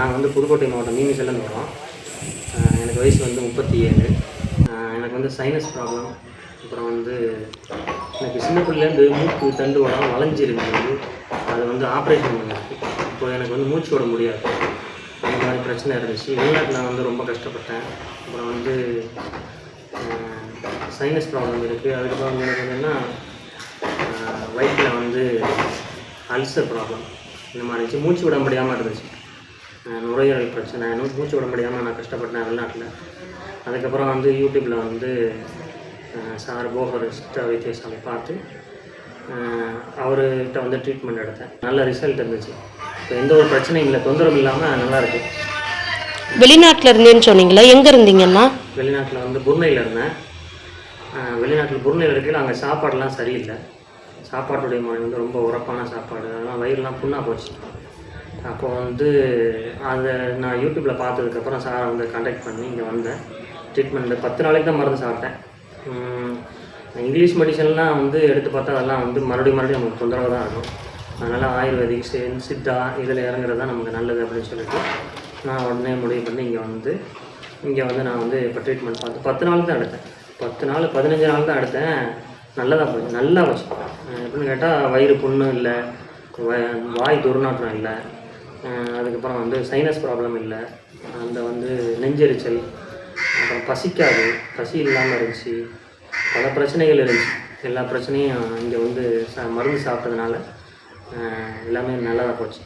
நாங்கள் வந்து புதுக்கோட்டை மாவட்டம் மீமிசல்லேருந்து வரோம். எனக்கு வயசு வந்து 37. எனக்கு வந்து சைனஸ் ப்ராப்ளம். அப்புறம் வந்து எனக்கு சின்ன பிள்ளைலேருந்து மூக்கு தண்டு வடம் வளைஞ்சிருந்தது. அது வந்து ஆப்ரேஷன் பண்ணிருக்கு. இப்போ எனக்கு வந்து மூச்சு விட முடியாது. அந்த மாதிரி பிரச்சனை இருந்துச்சு. வெளிநாட்டில் நான் வந்து ரொம்ப கஷ்டப்பட்டேன். அப்புறம் வந்து சைனஸ் ப்ராப்ளம் இருக்குது. அதுக்கப்புறம் வந்து எனக்கு என்னென்னா வயிற்றில் வந்து அல்சர் ப்ராப்ளம் இந்த மாதிரி இருந்துச்சு. மூச்சு விட முடியாமல் இருந்துச்சு. நுரையீரல் பிரச்சனை, மூச்சு விட முடியாமல் நான் கஷ்டப்பட்டேன் வெளிநாட்டில். அதுக்கப்புறம் வந்து யூடியூப்பில் வந்து சார் போகர் சித்தா வைத்தியசாலை பார்த்து அவர்கிட்ட வந்து ட்ரீட்மெண்ட் எடுத்தேன். நல்ல ரிசல்ட் இருந்துச்சு. இப்போ எந்த ஒரு பிரச்சனையும் இல்லை, தொந்தரவு இல்லாமல் நல்லாயிருக்கு. வெளிநாட்டில் இருந்தேன்னு சொன்னீங்களா? எங்கே இருந்தீங்கன்னா? வெளிநாட்டில் வந்து புர்னையில் இருந்தேன். வெளிநாட்டில் புர்னையில் இருக்கையில் அங்கே சாப்பாடெலாம் சரியில்லை. சாப்பாட்டுடைய முறை வந்து ரொம்ப உரப்பான சாப்பாடு, அதெல்லாம் வயிறுலாம் புண்ணாக போச்சு. அப்போது வந்து அதை நான் யூடியூப்பில் பார்த்ததுக்கப்புறம் சாரை வந்து கான்டாக்ட் பண்ணி இங்கே வந்தேன். ட்ரீட்மெண்ட் 10 நாளைக்கு தான் மருந்து சாப்பிட்டேன். இங்கிலீஷ் மெடிசன்லாம் வந்து எடுத்து பார்த்தா அதெல்லாம் வந்து மறுபடியும் நமக்கு தொந்தரவு தான் இருக்கும். அதனால் ஆயுர்வேதிக் சித்தா இதில் இறங்குறது தான் நமக்கு நல்லது அப்படின்னு சொல்லிட்டு நான் உடனே முடிவு பண்ணி இங்கே வந்து நான் வந்து இப்போ ட்ரீட்மெண்ட் பார்த்து 10 நாள் தான் எடுத்தேன். 15 நாள் தான் எடுத்தேன். நல்லா போச்சு. எப்படின்னு கேட்டால் வயிறு புண்ணு இல்லை, வாய் துர்நாற்றம் இல்லை, அதுக்கப்புறம் வந்து சைனஸ் ப்ராப்ளம் இல்லை, அந்த வந்து நெஞ்செரிச்சல், அப்புறம் பசி இல்லாமல் இருந்துச்சு. பல பிரச்சனைகள் இருந்துச்சு. எல்லா பிரச்சனையும் இங்கே வந்து மருந்து சாப்பிட்டதுனால எல்லாமே நல்லதாக போச்சு.